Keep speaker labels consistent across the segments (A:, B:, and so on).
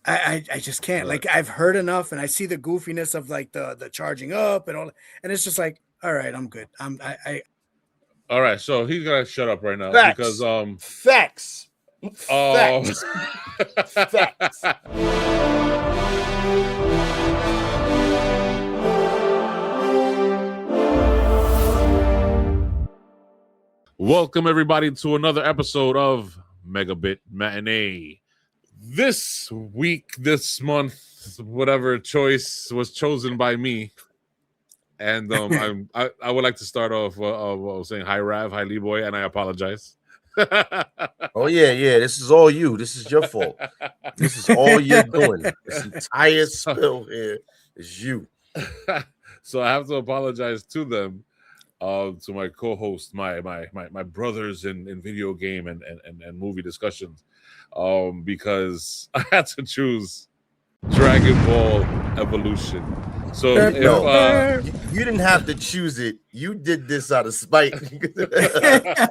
A: I just can't. Like, I've heard enough, and I see the goofiness of like the charging up and all, and it's just like, all right, I'm good.
B: All right, so he's gonna shut up right now
C: Facts.
B: because
C: Facts.
B: Facts. Welcome everybody to another episode of Megabit Matinee. This week, this month, whatever choice was chosen by me, and I would like to start off saying hi Rav, hi Lee Boy, and I apologize.
C: Oh yeah. This is all you. This is your fault. This is all you're doing. This entire spill here is you.
B: So I have to apologize to them, to my co-host, my brothers in video game and movie discussions, because I had to choose Dragonball Evolution. So
C: you didn't have to choose it. You did this out of spite.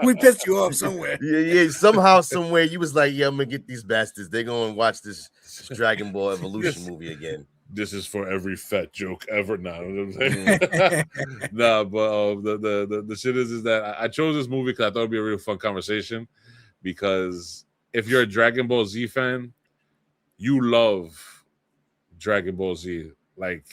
A: We pissed you off somewhere.
C: Yeah. Somehow, somewhere, you was like, "Yeah, I'm gonna get these bastards. They're gonna watch this Dragon Ball Evolution movie again."
B: This is for every fat joke ever. Now, you know what I'm saying? Nah, but the shit is that I chose this movie because I thought it'd be a real fun conversation. Because if you're a Dragon Ball Z fan, you love Dragon Ball Z. Like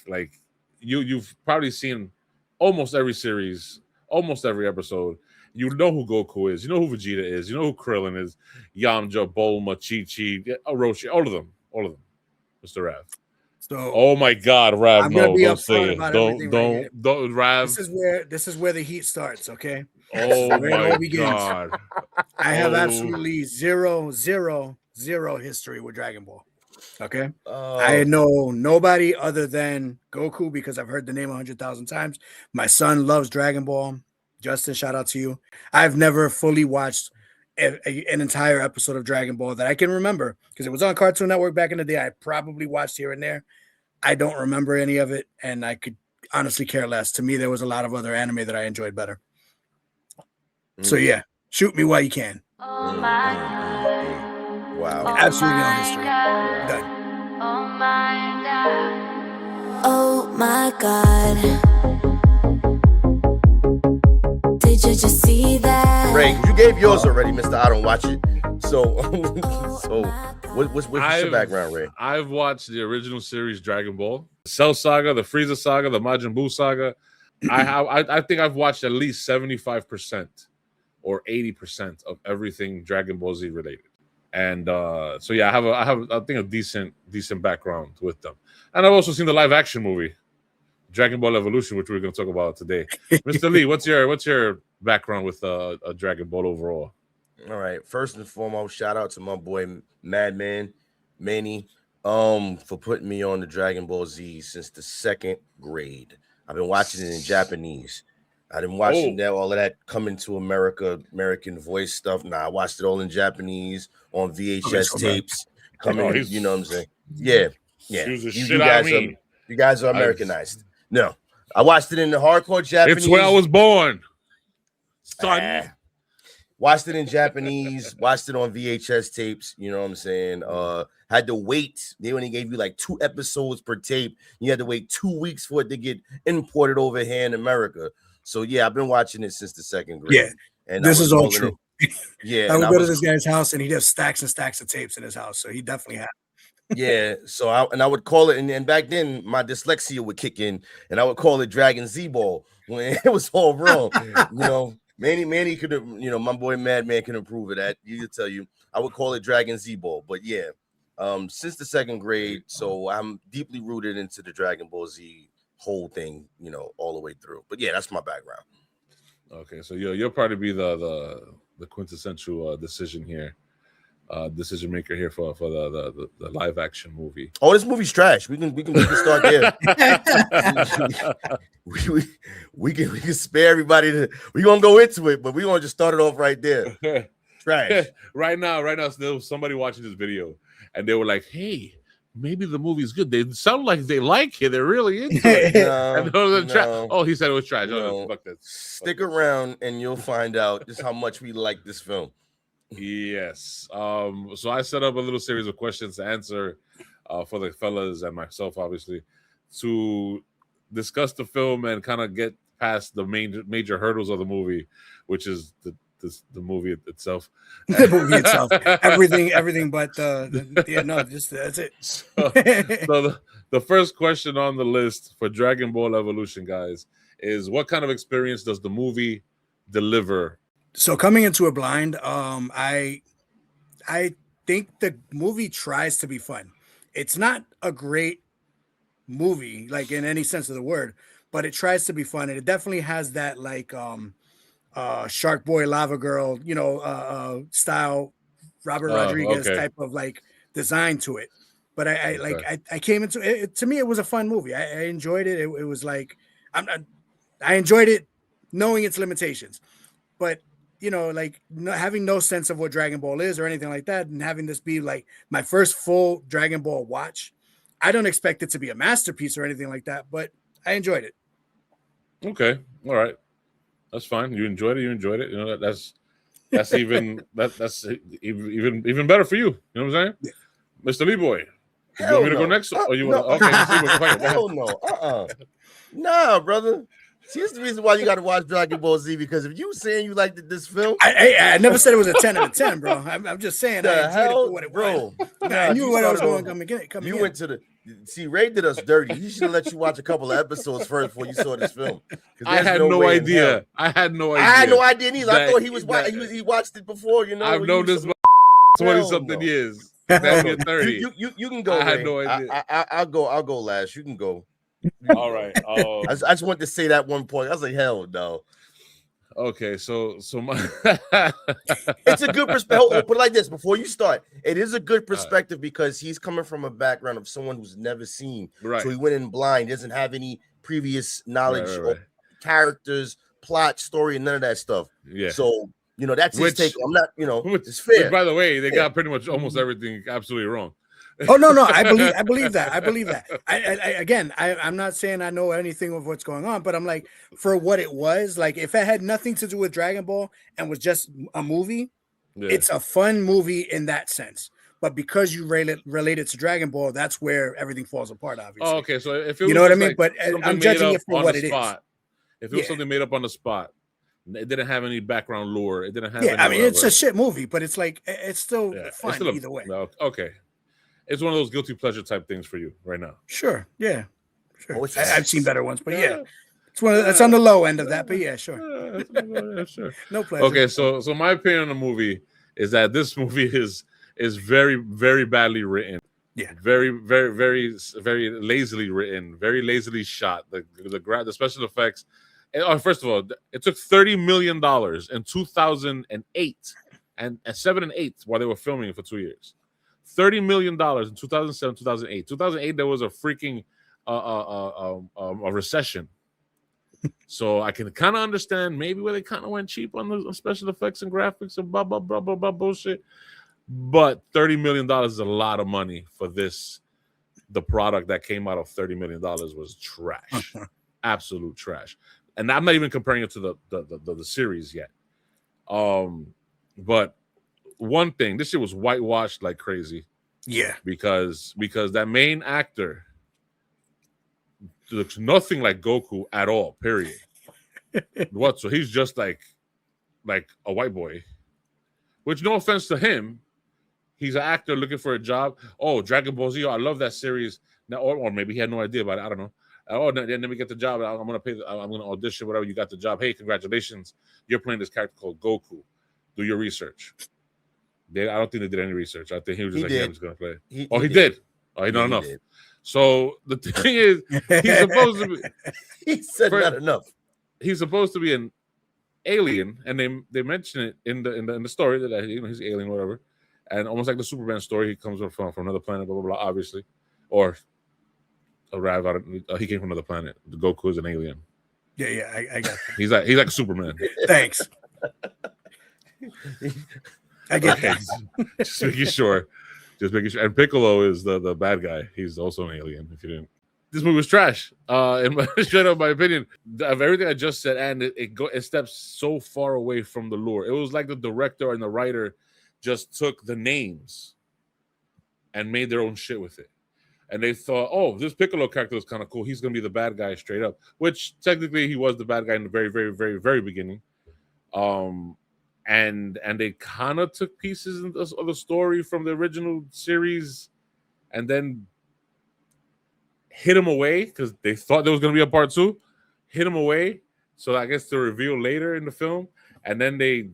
B: you've probably seen almost every series, almost every episode. You know who Goku is. You know who Vegeta is. You know who Krillin is. Yamcha, Bulma, Chi-Chi, Roshi, all of them. Mr. Rav.
A: So,
B: oh my God, Rav!
A: I'm gonna be
B: don't say
A: it.
B: Don't, Rav.
A: This is where the heat starts. Okay.
B: Oh my God!
A: I have absolutely zero history with Dragon Ball. Okay. I know nobody other than Goku because I've heard the name 100,000 times. My son loves Dragon Ball. Justin, shout out to you. I've never fully watched an entire episode of Dragon Ball that I can remember because it was on Cartoon Network back in the day. I probably watched here and there. I don't remember any of it, and I could honestly care less. To me, there was a lot of other anime that I enjoyed better. So yeah, shoot me while you can.
D: Oh my God.
C: Wow.
A: Absolutely no history. Done.
D: Oh my God.
E: Oh my God. Did you just see that?
C: Ray, you gave yours already, Mr. I don't watch it. So what's your background, Ray?
B: I've watched the original series Dragon Ball, the Cell Saga, the Frieza Saga, the Majin Buu Saga. I think I've watched at least 75% or 80% of everything Dragon Ball Z related. And so yeah, I have I think a decent background with them. And I've also seen the live action movie, Dragonball Evolution, which we're going to talk about today. Mr. Lee, what's your background with Dragon Ball overall?
C: All right. First and foremost, shout out to my boy Madman Manny for putting me on the Dragon Ball Z since the 2nd grade. I've been watching it in Japanese. I didn't watch all of that coming to American voice stuff. Nah, I watched it all in Japanese on VHS tapes. You know what I'm saying? Yeah. You guys are Americanized. No, I watched it in the hardcore Japanese.
B: It's where I was born. Son.
C: Watched it in Japanese, watched it on VHS tapes, you know what I'm saying? Had to wait. They only gave you like 2 episodes per tape. You had to wait 2 weeks for it to get imported over here in America. So yeah, I've been watching it since the 2nd grade.
A: Yeah, and this is all true.
C: Yeah,
A: I would go to this guy's house and he'd have stacks and stacks of tapes in his house. So he definitely had.
C: Yeah, so I would call it, and back then my dyslexia would kick in, and I would call it Dragon Z Ball when it was all wrong. You know, Manny could have, my boy Madman can approve of that. You could tell you, I would call it Dragon Z Ball, but yeah, since the 2nd grade, so I'm deeply rooted into the Dragon Ball Z whole thing, all the way through. But yeah, that's my background.
B: Okay, so you'll probably be the quintessential decision decision maker here for the live action movie.
C: Oh, this movie's trash. We can start there. we can spare everybody. We're gonna go into it, but we're gonna just start it off right there. Trash.
B: right now, there was somebody watching this video, and they were like, "Hey, maybe the movie's good. They sound like they like it. They're really into it." Oh, he said it was trash. No. Fuck that.
C: Stick around, and you'll find out just how much we like this film.
B: Yes. So I set up a little series of questions to answer for the fellas and myself, obviously, to discuss the film and kind of get past the major hurdles of the movie, which is the movie itself.
A: The movie itself, everything but that's it.
B: So the first question on the list for Dragon Ball Evolution, guys, is what kind of experience does the movie deliver?
A: So coming into it blind, I think the movie tries to be fun. It's not a great movie, like in any sense of the word, but it tries to be fun, and it definitely has that like Shark Boy Lava Girl, style, Robert Rodriguez type of like design to it. But I came into it. To me, it was a fun movie. I enjoyed it. It was like I enjoyed it, knowing its limitations, but having no sense of what Dragon Ball is or anything like that, and having this be like my first full Dragon Ball watch, I don't expect it to be a masterpiece or anything like that, but I enjoyed it.
B: Okay, all right, that's fine. You enjoyed it. That's even even better for you. You know what I'm saying, Mr. Lee Boy? You want me to go next, or you want? Okay,
C: hell no. Nah, brother. See, this is the reason why you got to watch Dragon Ball Z, because if you saying you liked this film,
A: I never said it was a 10 out of 10, bro. I'm just saying I enjoyed it for what it was. I knew what I was going to come.
C: You went to the Ray did us dirty. He should have let you watch a couple of episodes first before you saw this film.
B: I had no idea. I had no idea
C: neither. I thought he watched it before.
B: I've known this 20-something years. 30.
C: You can go.
B: I had no idea.
C: I'll go last. You can go.
B: All right.
C: I just wanted to say that one point. I was like, hell no.
B: Okay, so my
C: it's a good perspective. Put it like this before you start. It is a good perspective because he's coming from a background of someone who's never seen.
B: Right.
C: So he went in blind, doesn't have any previous knowledge of characters, plot, story, and none of that stuff.
B: Yeah.
C: So that's his take. I'm not, it's fair.
B: Which, by the way, they got pretty much almost everything absolutely wrong.
A: Oh no, I believe that. I'm not saying I know anything of what's going on, but I'm like, for what it was, like if it had nothing to do with Dragon Ball and was just a movie, it's a fun movie in that sense. But because you relate it to Dragon Ball, that's where everything falls apart, obviously.
B: Oh, okay. So if it was
A: what I mean,
B: like
A: but I'm judging it for what it is.
B: If it was something made up on the spot, it didn't have any background lore. It didn't have.
A: It's a shit movie, but it's like it's still fun either way.
B: Okay. It's one of those guilty pleasure type things for you right now.
A: Sure. Yeah. Sure.
C: Oh,
A: I've seen better ones, but it's one. That's on the low end of that, but sure.
B: Sure.
A: No pleasure.
B: Okay, so my opinion on the movie is that this movie is very, very badly written.
A: Yeah.
B: Very, very, very, very lazily written. Very lazily shot. The special effects. First of all, it took $30 million in 2008 and 7 and 8 while they were filming it for 2 years. $30 million in 2007, 2008. 2008, there was a freaking a recession. So I can kind of understand maybe where they kind of went cheap on the special effects and graphics and blah, blah, blah, blah, blah bullshit. But $30 million is a lot of money for this. The product that came out of $30 million was trash. Absolute trash. And I'm not even comparing it to the series yet. But one thing, this shit was whitewashed like crazy.
A: Yeah.
B: Because that main actor looks nothing like Goku at all, period. What? So he's just like a white boy. Which, no offense to him, he's an actor looking for a job. Oh, Dragon Ball Z, I love that series. Now, or maybe he had no idea about it. I don't know. Oh, then we get the job. I'm gonna audition, whatever. You got the job. Hey, congratulations. You're playing this character called Goku. Do your research. I don't think they did any research. I think he was just I was gonna play. He did. Oh, he not enough. Did. So the thing is, he's supposed to be.
C: He said not enough.
B: He's supposed to be an alien, and they mention it in the story that he's alien, whatever, and almost like the Superman story, he comes from another planet, blah blah blah, obviously, or arrive out. He came from another planet. The Goku is an alien.
A: Yeah, I got that.
B: He's like Superman.
A: Thanks. I get that.
B: Just making sure. And Piccolo is the bad guy. He's also an alien. If you didn't, this movie was trash. Straight up, my opinion of everything I just said, and it steps so far away from the lore. It was like the director and the writer just took the names and made their own shit with it. and they thought, oh, this Piccolo character is kind of cool. He's gonna be the bad guy straight up, which technically he was the bad guy in the very, very, very, very beginning. And they kind of took pieces of the story from the original series, and then hid him away because they thought there was gonna be a part 2. Hid him away, so I guess to reveal later in the film, and then they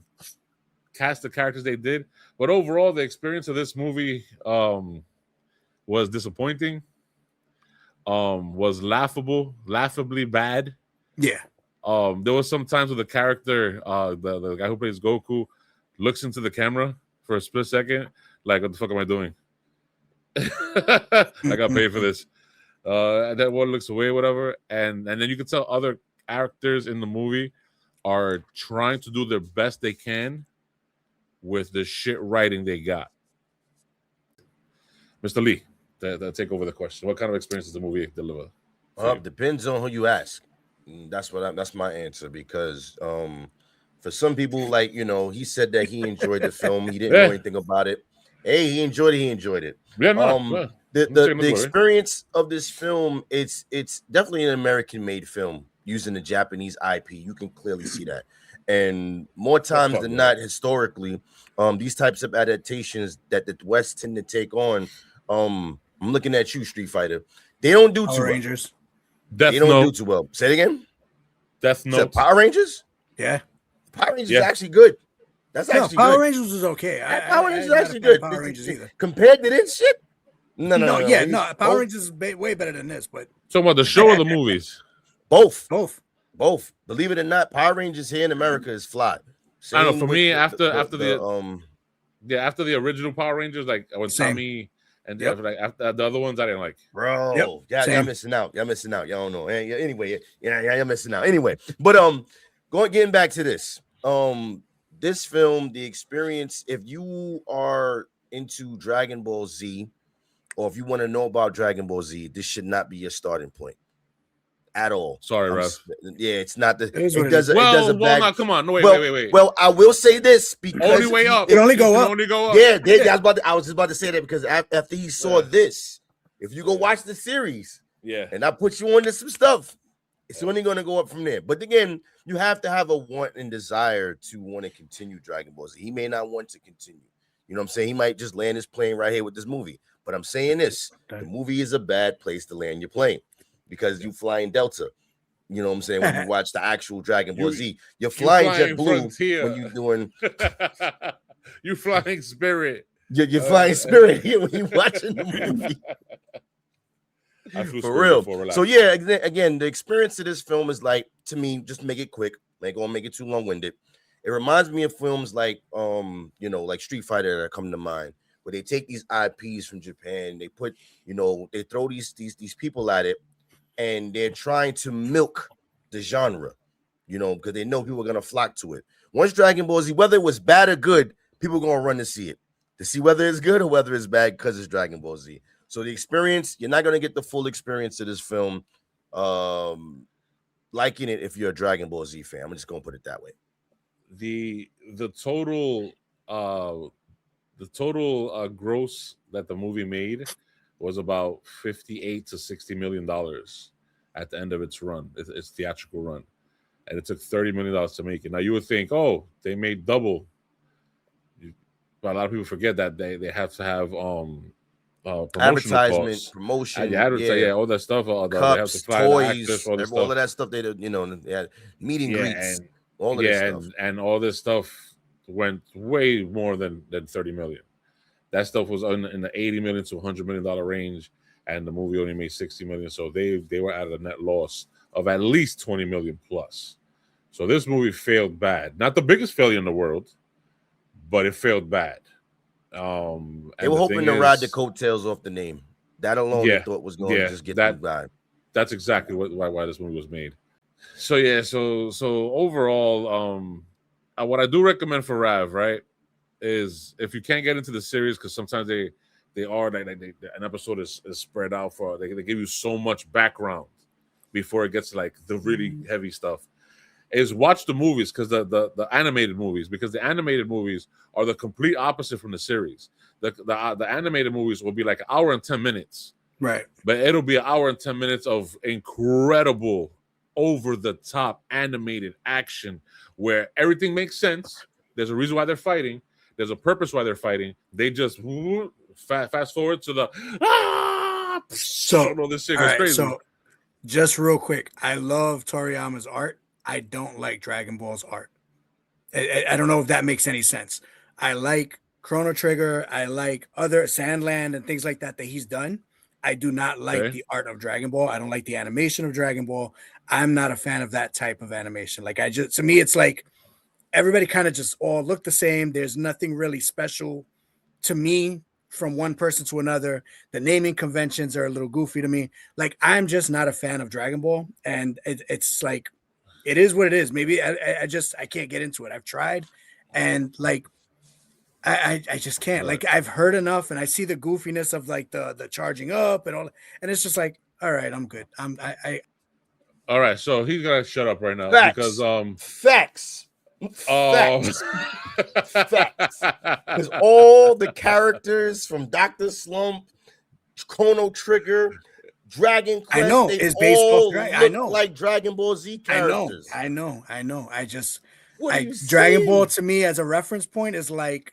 B: cast the characters they did. But overall, the experience of this movie was disappointing. Was laughably bad.
A: Yeah.
B: There was some times where the character, the guy who plays Goku, looks into the camera for a split second, like, what the fuck am I doing? I got paid for this. And that one looks away, whatever. And then you can tell other actors in the movie are trying to do their best they can with the shit writing they got. Mr. Lee, take over the question. What kind of experience does the movie deliver?
C: Depends on who you ask. That's my answer, because for some people, like, he said that he enjoyed the film. He didn't know anything about it. Hey, he enjoyed it.
B: Yeah, no.
C: The experience of this film, it's definitely an American-made film using the Japanese IP. You can clearly see that. And more times than not, historically, these types of adaptations that the West tend to take on, I'm looking at you, Street Fighter. They don't do too
A: Rangers.
C: Well. They don't do too well. Say it again.
B: Death Note.
C: Power Rangers?
A: Yeah.
C: Power Rangers is actually good. That's actually
A: Power
C: good.
A: Rangers was okay.
C: Power Rangers is actually good.
A: Power Rangers either.
C: Compared to this shit? No.
A: Power Rangers is way better than this, but
B: talking about the show or the movies?
C: Both. Believe it or not, Power Rangers here in America is fly.
B: I don't know. For me, after the original Power Rangers, like when Tommy and after the other ones, I didn't like.
C: Bro, y'all missing out. Y'all don't know. Anyway, y'all missing out. Anyway, but getting back to this, this film, the experience. If you are into Dragon Ball Z, or if you want to know about Dragon Ball Z, this should not be your starting point at all.
B: Sorry, Russ.
C: Yeah, it's not the.
B: It does a bad. No, come on. No, wait.
C: Well, I will say this because
B: only way up.
A: It only go up.
C: Yeah. I was just about to say that because after he saw this, if you go watch the series, and I put you on to some stuff, it's only going to go up from there. But again, you have to have a want and desire to want to continue Dragon Ball Z. He may not want to continue. You know what I'm saying? He might just land his plane right here with this movie. But I'm saying this: the movie is a bad place to land your plane. Because you fly in Delta, you know what I'm saying? When you watch the actual Dragon Ball Z, you're flying JetBlue when you're doing.
B: You flying Spirit.
C: You're flying Spirit here when you're watching the movie. For real. So yeah, again, the experience of this film is like, to me, just make it quick. Ain't gonna make it too long-winded. It reminds me of films like like Street Fighter that come to mind, where they take these IPs from Japan, they put, they throw these people at it. And they're trying to milk the genre, because they know people are going to flock to it. Once Dragon Ball Z, whether it was bad or good, people are going to run to see it, to see whether it's good or whether it's bad because it's Dragon Ball Z. So the experience, you're not going to get the full experience of this film liking it if you're a Dragon Ball Z fan. I'm just going to put it that way.
B: The total gross that the movie made was about $58 to $60 million at the end of its run, its theatrical run, and it took $30 million to make it. Now you would think, oh, they made double, but a lot of people forget that they have to have
C: advertisement,
B: costs.
C: promotion,
B: all that stuff.
C: Cups,
B: they have to fly
C: toys,
B: actors,
C: all of that stuff. They had meet and greets, all of this stuff,
B: and all this stuff went way more than 30 million. That stuff was in the $80 million to $100 million range, and the movie only made $60 million. So they were at a net loss of at least $20 million plus. So this movie failed bad. Not the biggest failure in the world, but it failed bad. They
C: were hoping to ride the coattails off the name. That alone, they thought was going to just get that by.
B: That's exactly why this movie was made. So so overall, what I do recommend for Rav, right, is if you can't get into the series, because sometimes an episode is spread out for, they give you so much background before it gets like the really heavy stuff, is watch the movies, because the animated movies, because the animated movies are the complete opposite from the series. The animated movies will be like an hour and 10 minutes
A: Right.
B: But it'll be an hour and 10 minutes of incredible, over-the-top animated action where everything makes sense. There's a reason why they're fighting. There's a purpose why they're fighting. They just fast forward to the
A: So
B: this shit goes crazy.
A: So just real quick, I love Toriyama's art. I don't like Dragon Ball's art. I don't know if that makes any sense. I like Chrono Trigger. I like other Sandland and things like that he's done. I do not like the art of Dragon Ball. I don't like the animation of Dragon Ball. I'm not a fan of that type of animation. Like to me, it's like everybody kind of just all look the same. There's nothing really special to me from one person to another. The naming conventions are a little goofy to me. Like, I'm just not a fan of Dragon Ball. And it's like, it is what it is. Maybe I can't get into it. I've tried, and like, I just can't. Like, I've heard enough, and I see the goofiness of like the charging up and all, and it's just like, all right, I'm good.
B: All right, so he's gonna shut up right now because
C: facts. Facts. Because all the characters from Dr. Slump, Chrono Trigger, Dragon Quest,
A: I know it's based off I know,
C: like Dragon Ball Z characters.
A: I know. Dragon Ball to me as a reference point is like,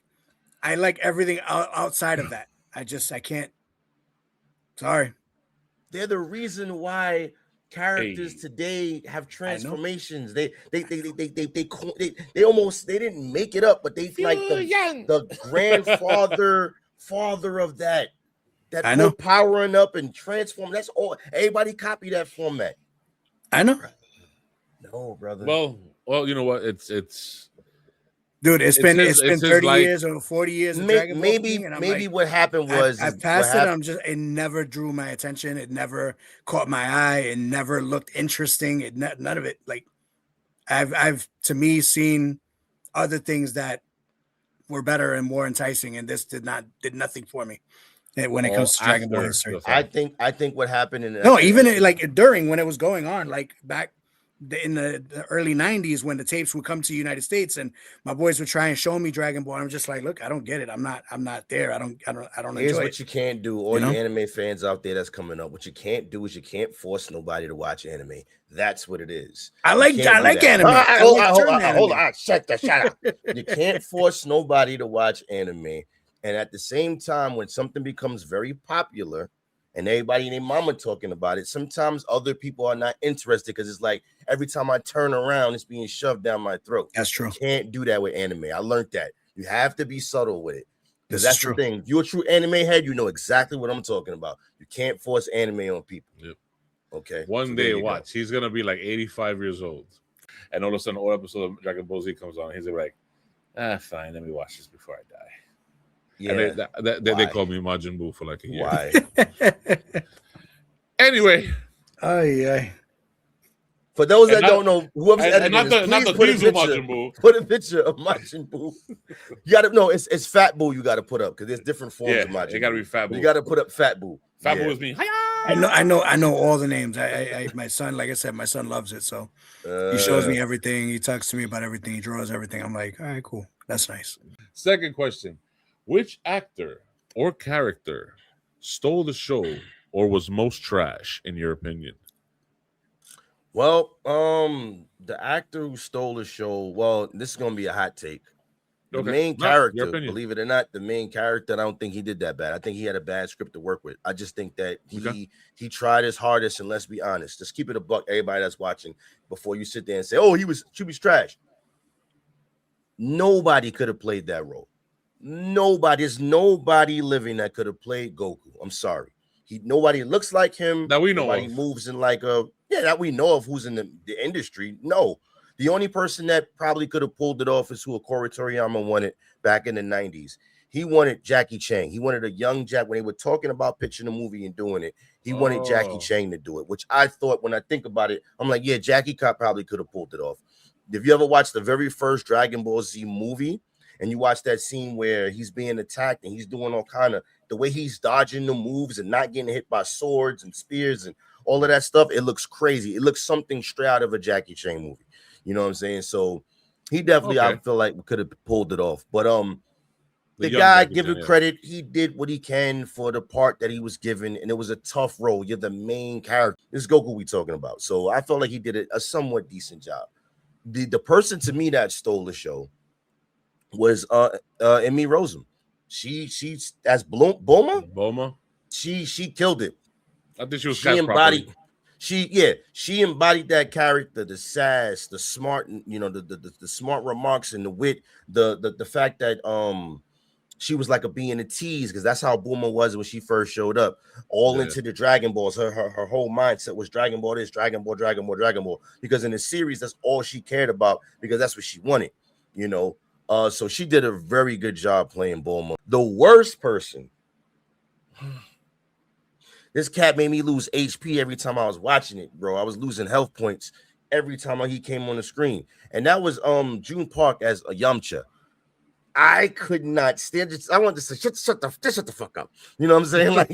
A: I like everything outside of that. I can't. Sorry.
C: They're the reason why characters today have transformations. They almost, they didn't make it up, but they like the grandfather of that whole powering up and transform. That's all. Everybody copy that format.
A: I know.
C: No, brother.
B: Well, you know what? It's
A: dude. It's been 30 years or 40 years.
C: Maybe like, what happened was
A: I passed it. It never drew my attention. It never caught my eye. It never looked interesting. None of it. Like, I've to me seen other things that were better and more enticing, and this did nothing for me. When it comes to Dragon Ball history,
C: I think what happened in
A: even like during when it was going on, like back in the early 90s when the tapes would come to the United States and my boys would try and show me Dragon Ball, I'm just like, look, I don't get it. I'm not there. I don't
C: Here's
A: enjoy
C: what you can't do. All you anime fans out there that's coming up, what you can't do is you can't force nobody to watch anime. That's what it is.
A: I like anime.
C: Hold on. Shut up. You can't force nobody to watch anime. And at the same time, when something becomes very popular and everybody and their mama talking about it, sometimes other people are not interested because it's like every time I turn around, it's being shoved down my throat.
A: That's true.
C: You can't do that with anime. I learned that. You have to be subtle with it. Because
A: That's
C: the thing. If you're a true anime head, you know exactly what I'm talking about. You can't force anime on people.
B: Yep.
C: Okay.
B: One day, watch. He's going to be like 85 years old. And all of a sudden, all episode of Dragon Ball Z comes on. He's like, fine, let me watch this before I die.
C: Yeah,
B: and they called me Majin Buu for like a year.
C: Why?
B: Anyway,
C: for those that don't know, whoever's editing this,
B: not the Majin Buu.
C: Put a picture of Majin Buu. You got to know it's Fat Buu. You got to put up because there's different forms of Majin.
B: It got to be Fat Buu.
C: You got to put up Fat Buu.
B: Fat Buu is me.
A: I know all the names. My son, like I said, my son loves it, so he shows me everything. He talks to me about everything. He draws everything. I'm like, all right, cool. That's nice.
B: Second question. Which actor or character stole the show or was most trash, in your opinion?
C: Well, the actor who stole the show, well, this is going to be a hot take. The main character, believe it or not, the main character, I don't think he did that bad. I think he had a bad script to work with. I just think that he tried his hardest, and let's be honest. Just keep it a buck, everybody that's watching, before you sit there and say, oh, she was trash. Nobody could have played that role. There's nobody living that could have played Goku. I'm sorry. Nobody looks like him.
B: That we know
C: nobody
B: of.
C: Moves in like that we know of who's in the industry. No. The only person that probably could have pulled it off is who Akira Toriyama wanted back in the 90s. He wanted Jackie Chan. He wanted a young Jack. When they were talking about pitching the movie and doing it, he wanted Jackie Chan to do it, which I thought, when I think about it, I'm like, yeah, Jackie probably could have pulled it off. If you ever watched the very first Dragon Ball Z movie, and you watch that scene where he's being attacked and he's doing all kind of the way he's dodging the moves and not getting hit by swords and spears and all of that stuff, it looks crazy. It looks something straight out of a Jackie Chan movie. You know what I'm saying? So he definitely, I feel like, could have pulled it off. But the
B: young
C: guy,
B: Jackie
C: give him
B: Chan, yeah.
C: credit. He did what he can for the part that he was given, and it was a tough role. You're the main character. This is Goku we talking about. So I felt like he did a somewhat decent job. The person to me that stole the show was Emmy Rossum. She's as Bulma.
B: Bulma.
C: She killed it.
B: I think she was
C: She
B: cast
C: embodied.
B: properly.
C: She embodied that character, the sass, the smart, the smart remarks and the wit, the fact that she was like a being a tease, because that's how Bulma was when she first showed up. All into the Dragon Balls. Her whole mindset was Dragon Ball this, Dragon Ball, Dragon Ball, Dragon Ball. Because in the series, that's all she cared about, because that's what she wanted, So she did a very good job playing Bulma. The worst person. This cat made me lose HP every time I was watching it, bro. I was losing health points every time he came on the screen. And that was June Park as a Yamcha. I could not stand it. I wanted to say, shut the fuck up. You know what I'm saying? Like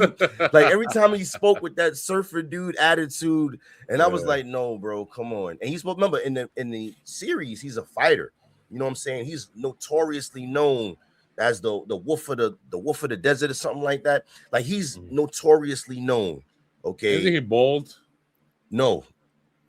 C: every time he spoke with that surfer dude attitude, and I was like, no, bro, come on. And he's, remember, in the series, he's a fighter. You know what I'm saying? He's notoriously known as the wolf of the desert or something like that. Like, he's notoriously known. Okay,
B: Isn't he bald?
C: No,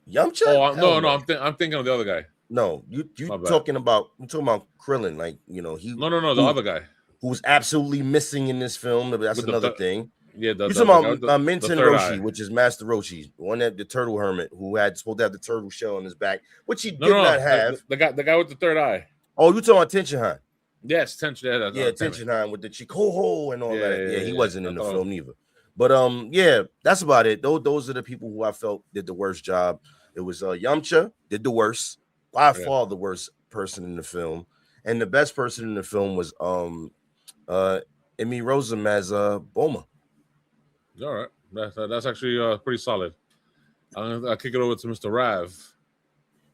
C: Yamcha.
B: Oh no, I'm thinking of the other guy.
C: No, you talking about Krillin, like, he.
B: No, the other guy
C: who's absolutely missing in this film. But that's another thing.
B: Yeah,
C: you're talking about Minton Roshi, which is Master Roshi, one that the turtle hermit who had supposed to have the turtle shell on his back, which he did not have.
B: The guy with the third eye.
C: Oh, you talking about Tenshin Han?
B: Yes, Tenshin.
C: Yeah, Tenshin Han with the Chikoho and all that. Yeah, he wasn't in the film either. But yeah, that's about it. Those are the people who I felt did the worst job. It was Yamcha did the worst, by far the worst person in the film, and the best person in the film was Emmy Rossum as Bulma.
B: All right, that's actually pretty solid. I'll kick it over to Mr. Rav.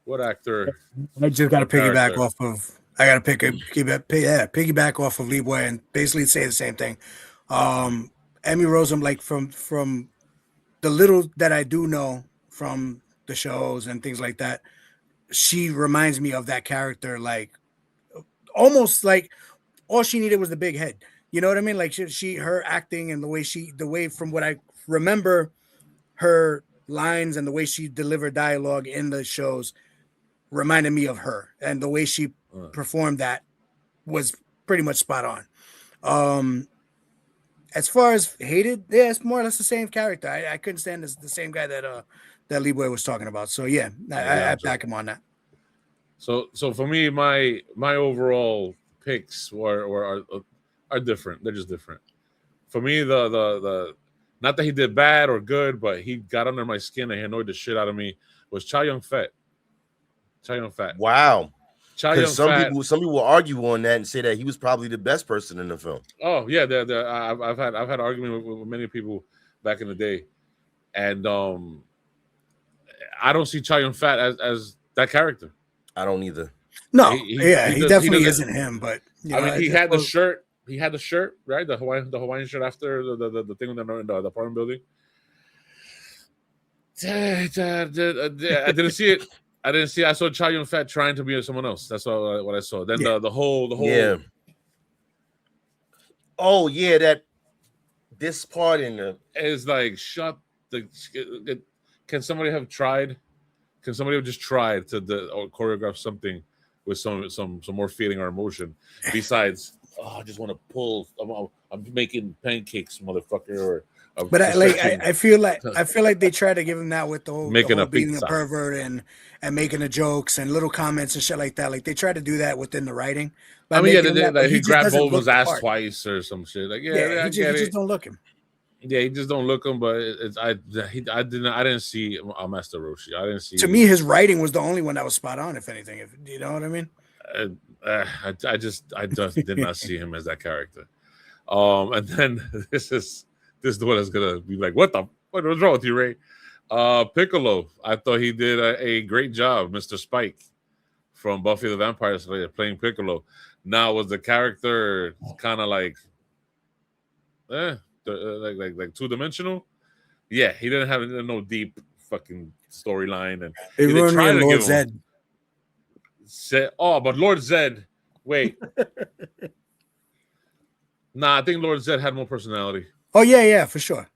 B: What actor?
A: I just got to piggyback off of. I got to piggyback off of Lee Boy and basically say the same thing. Emmy Rossum, like from the little that I do know from the shows and things like that, she reminds me of that character, like almost like all she needed was the big head. You know what I mean? Like her acting and the way from what I remember, her lines and the way she delivered dialogue in the shows reminded me of her, and the way she performed that was pretty much spot on. As far as hated, yeah, it's more or less the same character. I couldn't stand the same guy that Lee Boy was talking about. So yeah, I back him on that.
B: So for me, my overall picks are different. They're just different. For me, the not that he did bad or good, but he got under my skin and he annoyed the shit out of me, was Chow Yun-fat.
C: Wow.
B: Because
C: some people will argue on that and say that he was probably the best person in the film.
B: Oh yeah, I've had argument with many people back in the day, and I don't see Chow Yun-fat as that character.
C: I don't either.
A: No, he definitely isn't him. But
B: he had the shirt. He had the shirt, right? The Hawaiian shirt after the thing in the apartment building. I didn't see it. I saw Chow Yun-fat trying to be someone else. That's what I saw. Then the whole.
C: Yeah. Oh yeah, that this part in the
B: is like Can somebody have tried? Can somebody have just tried to choreograph something with some more feeling or emotion besides? Oh, I just want to pull. I'm making pancakes, motherfucker.
A: But I feel like they try to give him that with the whole being a pervert and making the jokes and little comments and shit like that. Like they try to do that within the writing.
B: But he grabbed Bulma's ass twice or some shit. Like he just
A: don't look him.
B: Yeah, he just don't look him. But I didn't see Master Roshi. I didn't see.
A: To me, his writing was the only one that was spot on. If anything, you know what I mean.
B: I just did not see him as that character. And then this is the one that's gonna be like, what was wrong with you, Ray? Piccolo, I thought he did a great job, Mr. Spike from Buffy the Vampire Slayer, playing Piccolo. Now was the character kind of like two-dimensional? Yeah, he didn't have no deep fucking storyline, and
A: they ruined Lord Zed.
B: But Lord Zed, wait. Nah, I think Lord Zed had more personality.
A: Oh yeah, for sure.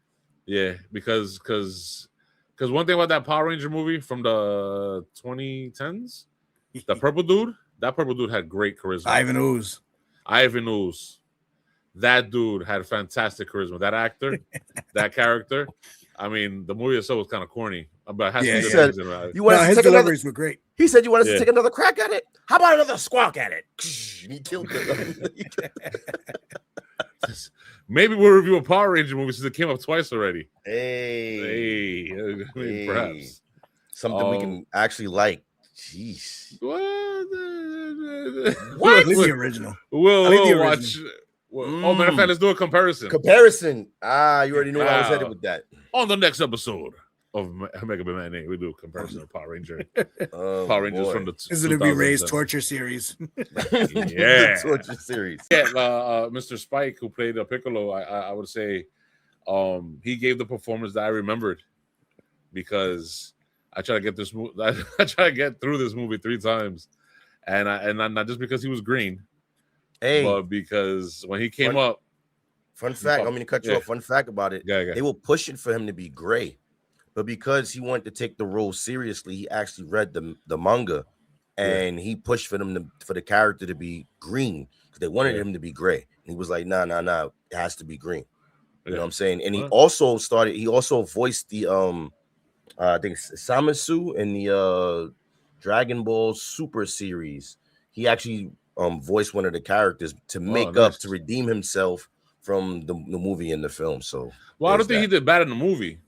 B: Yeah, because one thing about that Power Ranger movie from the 2010s, the purple dude, that purple dude had great charisma. Ivan Ooze. That dude had fantastic charisma. That actor, that character. I mean, the movie itself was kind of corny, but it has some good things in it.
C: You want
A: his deliveries were great.
C: He said, "You want us to take another crack at it? How about another squawk at it?" And he killed it.
B: Maybe we'll review a Power Ranger movie since it came up twice already.
C: Hey,
B: I mean, perhaps
C: something we can actually like. Jeez,
A: what? Leave the original.
B: We'll watch. Oh, matter of fact, let's do a comparison.
C: You already know where I was headed with that.
B: On the next episode of Megabit Matinee, we do a comparison of Power Ranger. Power Rangers from the.
A: This is gonna be Ray's torture series.
B: Yeah,
C: torture series.
B: Yeah, Mr. Spike, who played Piccolo, I would say, he gave the performance that I remembered, because I try to get this. I try to get through this movie 3 times, and not just because he was green. But because when he came up,
C: fun fact, I'm going to cut you off. Fun fact about it. They were pushing for him to be gray, but because he wanted to take the role seriously, he actually read the manga, and he pushed for them for the character to be green, because they wanted him to be gray. And he was like, nah, it has to be green. You know what I'm saying? And he also voiced the I think Samasu in the Dragon Ball Super series. He actually voiced one of the characters to make up, to redeem himself from the movie and the film. So,
B: well, I don't think he did bad in the movie.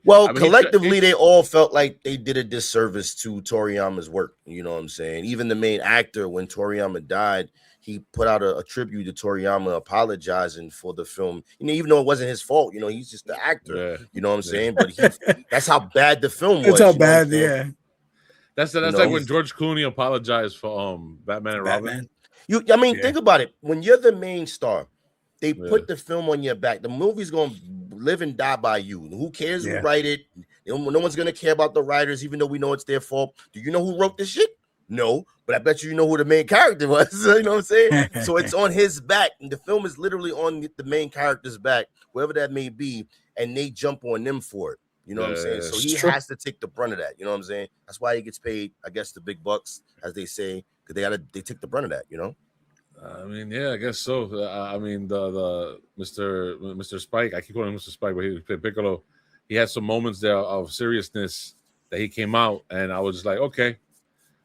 C: Well, collectively, they all felt like they did a disservice to Toriyama's work. You know what I'm saying? Even the main actor, when Toriyama died, he put out a tribute to Toriyama apologizing for the film. You know, even though it wasn't his fault, you know, he's just the actor. Yeah. You know what I'm saying? But that's how bad the film was.
A: That's how bad, yeah.
B: That's like when George Clooney apologized for Batman and Robin.
C: Think about it. When you're the main star, they put the film on your back. The movie's gonna live and die by you. Who cares who write it? No one's gonna care about the writers, even though we know it's their fault. Do you know who wrote this shit? No, but I bet you know who the main character was. You know what I'm saying? So it's on his back, and the film is literally on the main character's back, whoever that may be, and they jump on them for it. You know what I'm saying? So he has to take the brunt of that. You know what I'm saying? That's why he gets paid, I guess, the big bucks, as they say, because they take the brunt of that. You know?
B: I mean, yeah, I guess so. I mean, the Mr. Spike, I keep calling him Mr. Spike, but he played Piccolo. He had some moments there of seriousness that he came out, and I was just like, okay,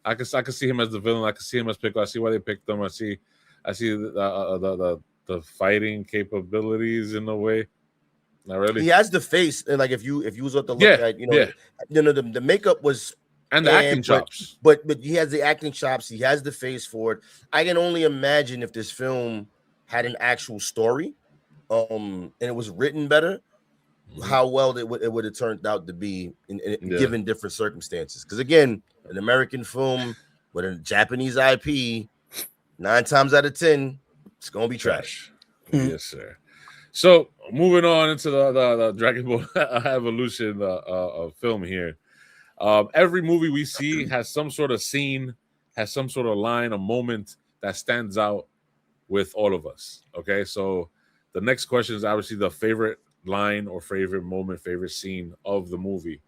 B: I can see him as the villain. I can see him as Piccolo. I see why they picked him. I see the fighting capabilities in a way. Not really.
C: He has the face, and like if you was at the look at, the makeup was,
B: and the acting chops.
C: But he has the acting chops. He has the face for it. I can only imagine if this film had an actual story, and it was written better, how well it would have turned out to be given different circumstances. Because again, an American film with a Japanese IP, 9 times out of 10, it's gonna be trash.
B: Yes, sir. So moving on into the Dragon Ball Evolution film here. Every movie we see has some sort of scene, has some sort of line, a moment that stands out with all of us. Okay, so the next question is obviously the favorite line or favorite moment, favorite scene of the movie.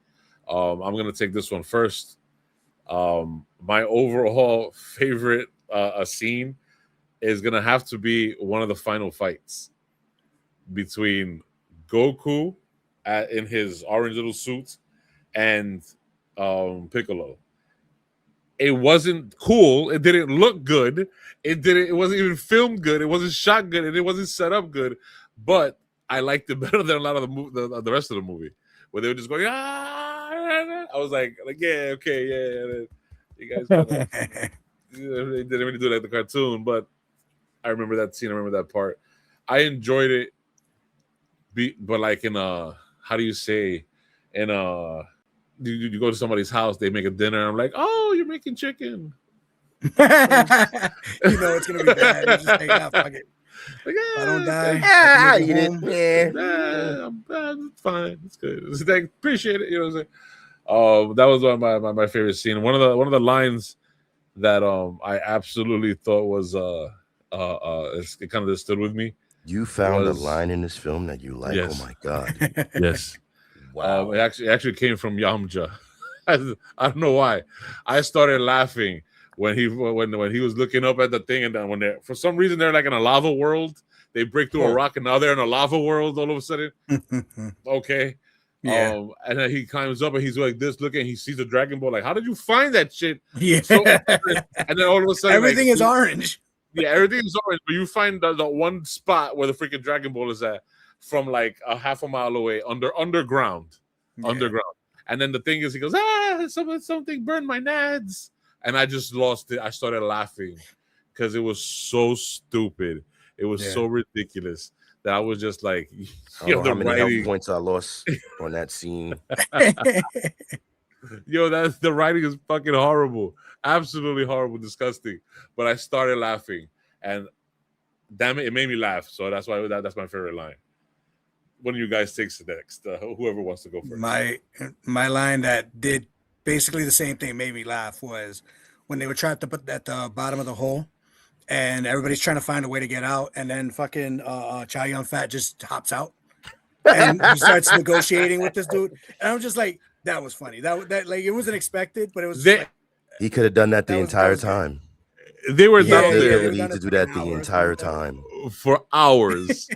B: I'm gonna take this one first. My overall favorite scene is gonna have to be one of the final fights between Goku in his orange little suit and Piccolo. It wasn't cool. It didn't look good. It wasn't even filmed good. It wasn't shot good, and it wasn't set up good. But I liked it better than a lot of the rest of the movie, where they were just going, I was like, yeah, okay, yeah. You guys they didn't really do it like the cartoon, but I remember that scene. I remember that part. I enjoyed it. But like in how do you say, in you go to somebody's house, they make a dinner. I'm like, oh, you're making chicken.
A: You know it's gonna be bad. You just take it out, fuck it.
B: Like,
A: I don't die.
C: I eat it.
B: It's fine. It's good. It's like, appreciate it. You know what I'm saying? That was one of my favorite scene. One of the lines that I absolutely thought was it kind of stood with me.
C: You found a line in this film that you like.
B: Yes.
C: Oh my god!
B: Yes.
C: Wow.
B: It actually came from Yamcha. I don't know why. I started laughing when he was looking up at the thing, and then when they for some reason they're like in a lava world. They break through a rock, and now they're in a lava world all of a sudden. Okay.
A: Yeah.
B: And then he climbs up and he's like this looking, he sees a Dragon Ball. Like, how did you find that shit?
A: Yeah.
B: So, and then all of a sudden
A: everything is orange.
B: Yeah, everything is orange, but you find the one spot where the freaking Dragon Ball is at from like a half a mile away underground. And then the thing is, he goes, something burned my nads. And I just lost it. I started laughing because it was so stupid. It was so ridiculous that I was just like,
C: how many health points I lost on that scene.
B: The writing is fucking horrible. Absolutely horrible, disgusting. But I started laughing, and damn it made me laugh. So that's why that's my favorite line. One of you guys takes the next. Whoever wants to go first.
A: My line that did basically the same thing, made me laugh, was when they were trying to put at the bottom of the hole, and everybody's trying to find a way to get out, and then fucking Chow Yun Fat just hops out, and he starts negotiating with this dude, and I'm just like, that was funny. That like it wasn't expected, but it was.
C: He could have done that the entire time.
B: They were down there
C: to do that the entire time
B: for hours,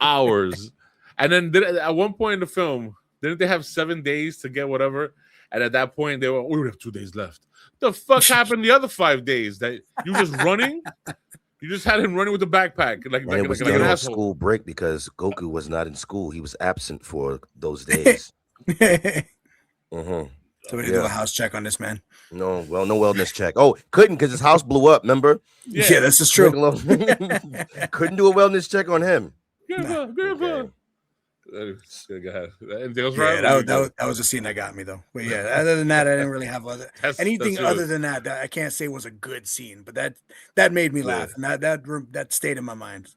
B: hours, and then at one point in the film, didn't they have 7 days to get whatever? And at that point, we would have 2 days left. The fuck happened the other 5 days? That you just running? You just had him running with the backpack, like
C: it was
B: like an
C: a
B: asshole.
C: School break because Goku was not in school. He was absent for those days.
A: So we do a house check on this man.
C: No wellness check. Oh, couldn't because his house blew up. Remember?
A: Yeah, this is true.
C: Couldn't do a wellness check on him.
B: Grandpa. Anything else,
A: right? That was a scene that got me though. But yeah, other than that, I didn't really have anything other than that I can't say was a good scene. But that made me laugh, and that stayed in my mind.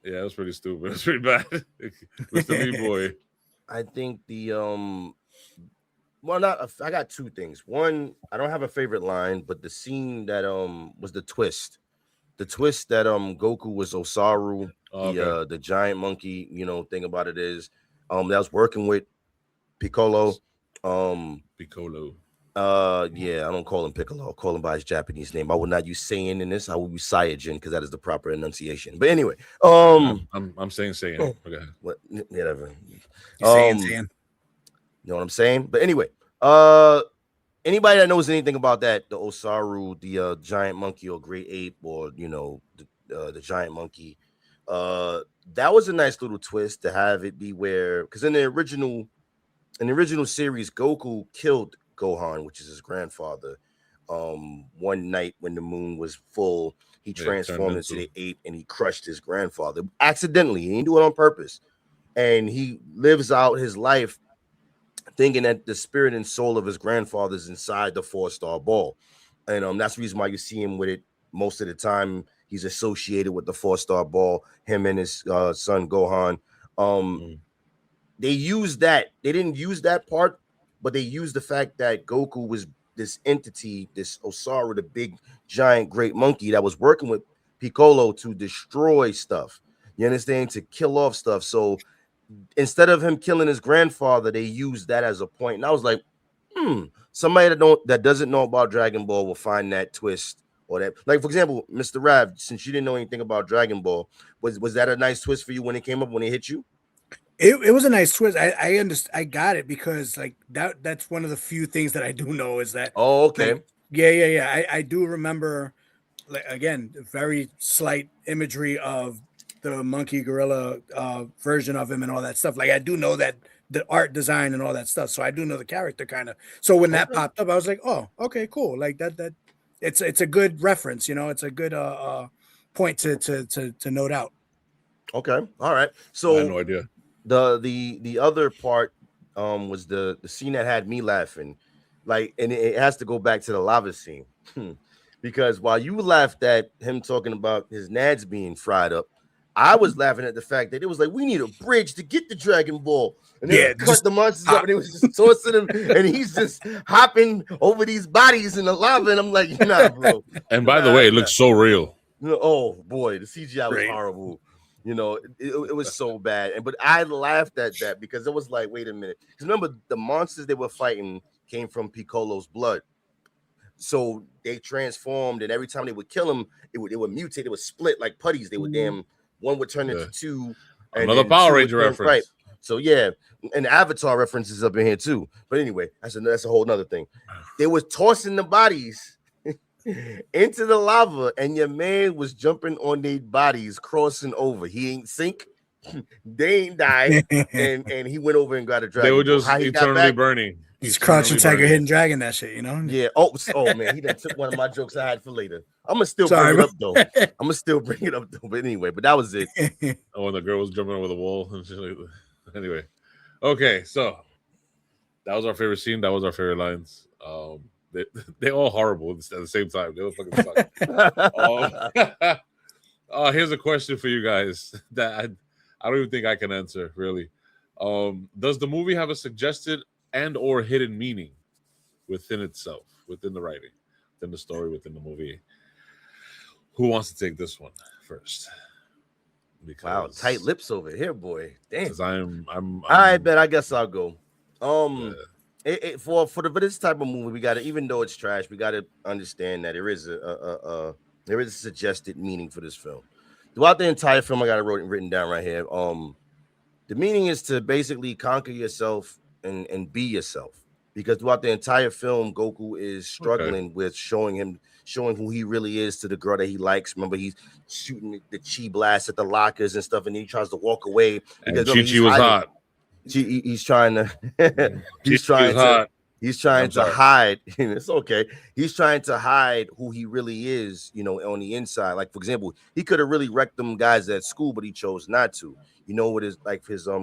B: Yeah, it was pretty stupid. It was pretty bad. Mr. B-Boy.
C: I think I got two things. One, I don't have a favorite line, but the scene that was the twist that Goku was Osaru, the giant monkey. Thing about it is that was working with Piccolo.
B: Piccolo.
C: I don't call him Piccolo. I'll call him by his Japanese name. I will not use Saiyan in this. I will use Saiyajin because that is the proper enunciation. But anyway,
B: I'm saying Saiyan. Okay.
C: Whatever.
A: Saiyan.
C: You know what I'm saying? But anyway, anybody that knows anything about that, the Osaru, the giant monkey or great ape, or the giant monkey, that was a nice little twist to have it be where, because in the original series, Goku killed Gohan, which is his grandfather. One night when the moon was full, he transformed into the ape and he crushed his grandfather accidentally. He didn't do it on purpose, and he lives out his life thinking that the spirit and soul of his grandfather is inside the 4-star ball, and that's the reason why you see him with it most of the time. He's associated with the 4-star ball. Him and his son Gohan. They used that. They didn't use that part, but they used the fact that Goku was this entity, this Osaru, the big giant great monkey that was working with Piccolo to destroy stuff. You understand? To kill off stuff. So instead of him killing his grandfather, they used that as a point. And I was like, somebody that doesn't know about Dragon Ball will find that twist, or that, like, for example, Mr. Rav, since you didn't know anything about Dragon Ball, was that a nice twist for you when it came up, when it hit you?
A: It was a nice twist. I understand. I got it because like that's one of the few things that I do know is that.
C: Oh, okay.
A: Like, yeah. I do remember, like, again, very slight imagery of the monkey gorilla version of him and all that stuff. Like, I do know that the art design and all that stuff. So I do know the character kind of. So when that popped up, I was like, oh, okay, cool. Like that it's a good reference, it's a good point to note out.
C: Okay. All right. So
B: I had no idea.
C: The other part was the scene that had me laughing, like, and it has to go back to the lava scene because while you laughed at him talking about his nads being fried up, I was laughing at the fact that it was like, we need a bridge to get the Dragon Ball, and they cut the monsters up, and it was just tossing him, and he's just hopping over these bodies in the lava, and I'm like, nah, bro.
B: And by the way, it looks so real.
C: Oh boy, the CGI was
A: Right.
C: horrible. It was so bad. But I laughed at that because it was like, wait a minute. Because remember, the monsters they were fighting came from Piccolo's blood. So they transformed, and every time they would kill him, it would mutate, it would split like putties. They would one would turn into two.
B: Another Power Ranger reference.
C: Right. So yeah, and Avatar references up in here too. But anyway, that's a whole nother thing. They was tossing the bodies into the lava, and your man was jumping on their bodies, crossing over. He ain't sink, they ain't die, and he went over and got a dragon.
B: They were just eternally burning.
A: He's Crouching Tiger, Hidden Dragon, that shit,
C: Yeah. Oh man, he done took one of my jokes I had for later. I'm gonna still bring it up though. But anyway, but that was it.
B: Oh, and the girl was jumping over the wall. Anyway, okay, so that was our favorite scene. That was our favorite lines. They're all horrible at the same time. They all fucking suck. Here's a question for you guys that I don't even think I can answer, really. Does the movie have a suggested and or hidden meaning within itself, within the writing, within the story, within the movie? Who wants to take this one first?
C: Because, wow, tight lips over here, boy. Damn.
B: I'm
C: all right, bet. I guess I'll go. For this type of movie, we gotta, even though it's trash, we gotta understand that there is a suggested meaning for this film. Throughout the entire film, I got it written down right here. The meaning is to basically conquer yourself and be yourself, because throughout the entire film, Goku is struggling with showing who he really is to the girl that he likes. Remember, he's shooting the chi blast at the lockers and stuff, and he tries to walk away because
B: Chi-Chi was hot.
C: He's trying to he's trying to hide. It's okay. He's trying to hide who he really is, on the inside. Like, for example, he could have really wrecked them guys at school, but he chose not to. What his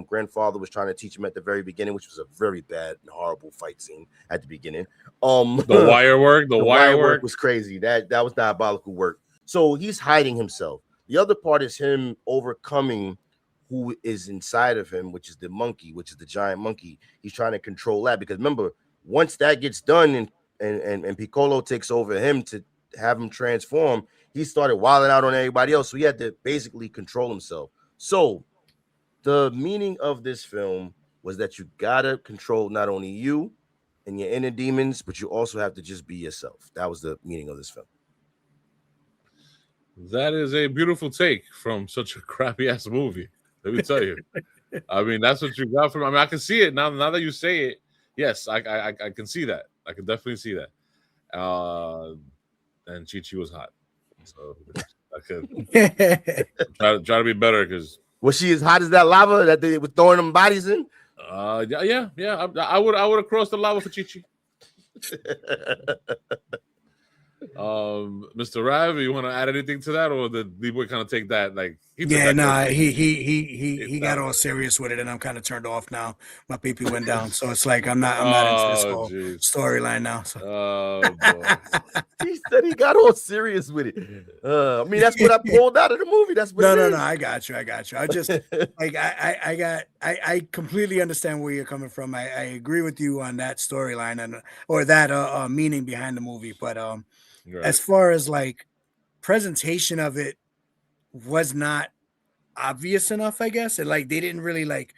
C: grandfather was trying to teach him at the very beginning, which was a very bad and horrible fight scene at the beginning.
B: The wire work, the wire work
C: was crazy. That was diabolical work. So he's hiding himself. The other part is him overcoming who is inside of him, which is the monkey, which is the giant monkey. He's trying to control that, because remember, once that gets done and Piccolo takes over him to have him transform, he started wilding out on everybody else. So he had to basically control himself. So the meaning of this film was that you gotta control not only you and your inner demons, but you also have to just be yourself. That was the meaning of this film.
B: That is a beautiful take from such a crappy ass movie. Let me tell you. I mean, that's what you got from. I mean, I can see it now. Now that you say it, yes, I can see that. I can definitely see that. And Chi-Chi was hot, so I could try to be better, because
C: was she as hot as that lava that they were throwing them bodies in?
B: Yeah. I would have crossed the lava for Chi-Chi. Mr. Rav, you want to add anything to that, or did D-Boy kind of take that? Like,
A: he got all serious with it, and I'm kind of turned off now. My PP went down, so it's like I'm not into this whole storyline now. So.
B: Oh boy.
C: He said he got all serious with it. I mean, that's what I pulled out of the movie. That's what.
A: No. I got you. I just like I completely understand where you're coming from. I agree with you on that storyline or that meaning behind the movie, but right. As far as like presentation of it was not obvious enough, I guess. And like they didn't really like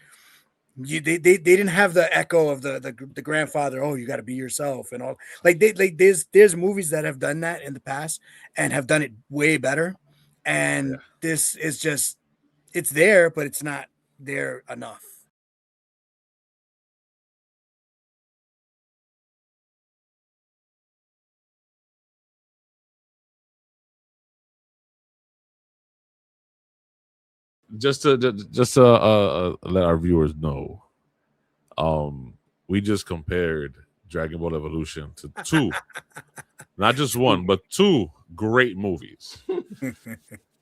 A: they didn't have the echo of the grandfather. Oh, you got to be yourself and all. Like there's movies that have done that in the past and have done it way better. And this is just, it's there, but it's not there enough.
B: Just to let our viewers know, we just compared Dragon Ball Evolution to two, not just one, but two great movies.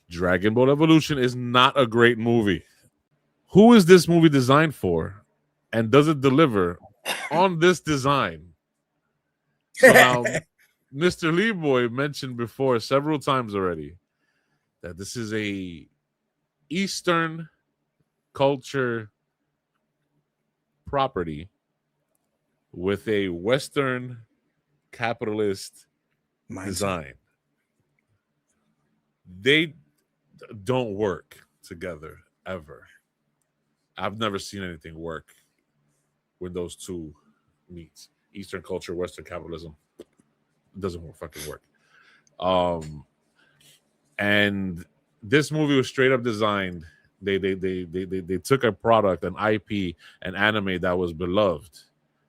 B: Dragon Ball Evolution is not a great movie. Who is this movie designed for, and does it deliver on this design? So now, Mr. Lee Boy mentioned before several times already that this is a Eastern culture property with a Western capitalist design. they don't work together ever. I've never seen anything work when those two meet. Eastern culture, Western capitalism. It doesn't fucking work. And this movie was straight up designed. They took a product, an IP, an anime that was beloved,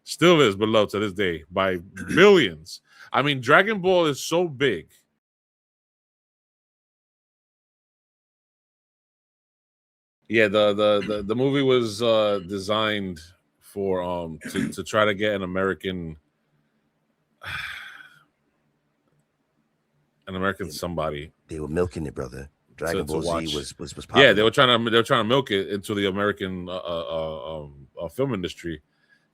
B: still is beloved to this day by billions. I mean, Dragon Ball is so big. Yeah, the movie was designed for to try to get an American somebody.
C: They were milking it, brother. Dragon Ball Z was popular.
B: Yeah, they were trying to milk it into the American film industry,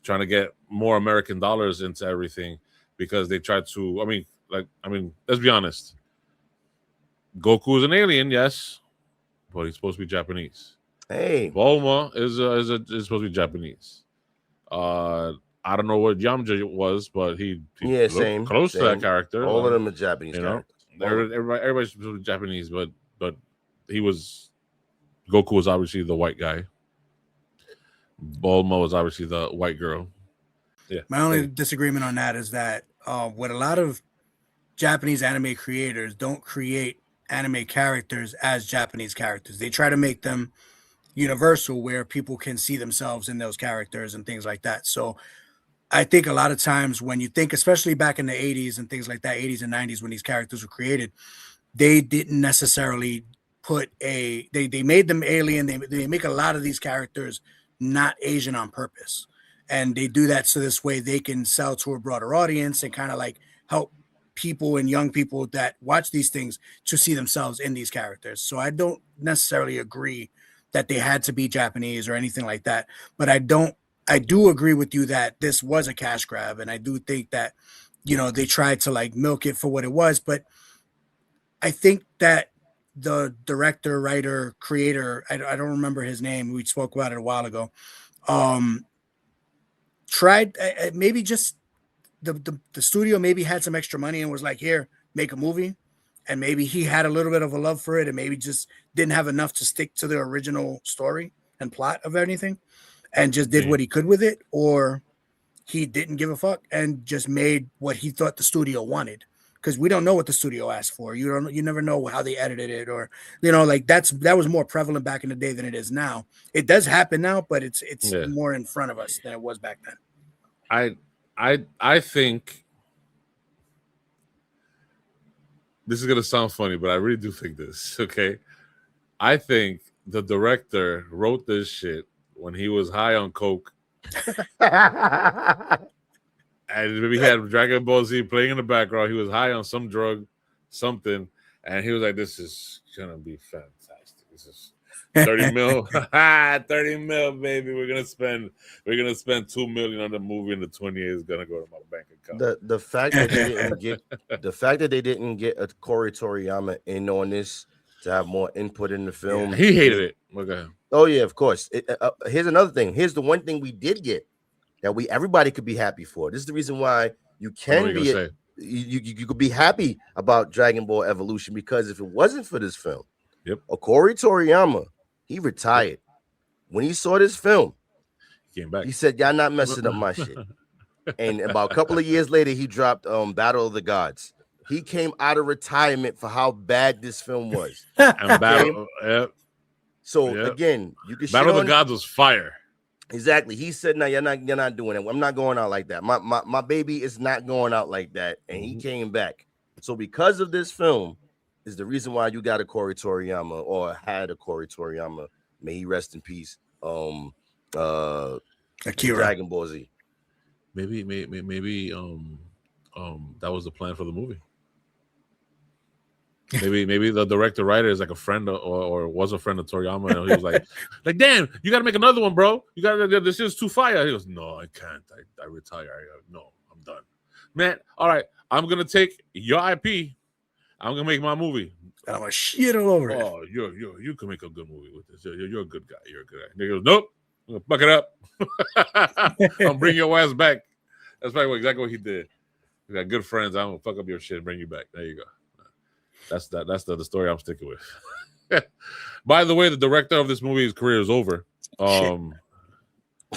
B: trying to get more American dollars into everything, because they tried to. I mean, let's be honest. Goku is an alien, yes, but he's supposed to be Japanese.
C: Hey,
B: Bulma is supposed to be Japanese. I don't know what Yamcha was, but he looked close to that character.
C: All of them are Japanese characters.
B: Everybody's supposed to be Japanese, but Goku was obviously the white guy. Bulma was obviously the white girl. Yeah.
A: My only disagreement on that is that what a lot of Japanese anime creators don't create anime characters as Japanese characters. They try to make them universal, where people can see themselves in those characters and things like that. So I think a lot of times when you think, especially back in the 80s and things like that, 80s and 90s, when these characters were created, they didn't necessarily put they made them alien. They make a lot of these characters not Asian on purpose. And they do that so this way they can sell to a broader audience and kind of like help people and young people that watch these things to see themselves in these characters. So I don't necessarily agree that they had to be Japanese or anything like that. But I do agree with you that this was a cash grab. And I do think that, they tried to like milk it for what it was. But I think that the director, writer, creator, I don't remember his name. We spoke about it a while ago. Tried maybe just the studio maybe had some extra money and was like, here, make a movie. And maybe he had a little bit of a love for it and maybe just didn't have enough to stick to the original story and plot of anything and just did what he could with it, or he didn't give a fuck and just made what he thought the studio wanted. Because we don't know what the studio asked for. You never know how they edited it, or like that was more prevalent back in the day than it is now. It does happen now, but it's more in front of us than it was back then.
B: I think this is gonna sound funny, but I really do think this. Okay, I think the director wrote this shit when he was high on coke. And maybe he had Dragon Ball Z playing in the background. He was high on some drug, something, and he was like, "This is gonna be fantastic. This is 30 mil, 30 mil, baby. We're gonna spend $2 million on the movie, and the 28 is gonna go to my bank account."
C: The fact that they didn't get a Akira Toriyama in on this to have more input in the film.
B: Yeah, he hated it. Okay.
C: Oh yeah, of course. Here's another thing. Here's the one thing we did get that everybody could be happy for. This is the reason why you can be you could be happy about Dragon Ball Evolution, because if it wasn't for this film, Akira Toriyama, he retired. When he saw this film,
B: he came back.
C: He said, "Y'all not messing up my shit." And about a couple of years later, he dropped Battle of the Gods. He came out of retirement for how bad this film was.
B: And Battle,
C: again, you can
B: Battle of the Gods was fire.
C: Exactly. He said, "No, you're not doing it. I'm not going out like that. My baby is not going out like that." And he came back. So because of this film is the reason why you got a Akira Toriyama, or had a Akira Toriyama. May he rest in peace.
A: Akira.
C: Dragon Ball Z.
B: Maybe that was the plan for the movie. Maybe the director writer is like a friend or was a friend of Toriyama, and he was like, damn, you got to make another one, bro. You got to. This is too fire. He goes, "No, I can't. I retire. No, I'm done, man. All right, I'm gonna take your IP. I'm gonna make my movie.
A: And I'm gonna shit all over it.
B: Oh, you can make a good movie with this. You're a good guy. You're a good guy." And he goes, "Nope, I'm gonna fuck it up. I'll bring your ass back." That's probably exactly what he did. We got good friends. I'm gonna fuck up your shit and bring you back. There you go. That's the story I'm sticking with. By the way, the director of this movie's career is over.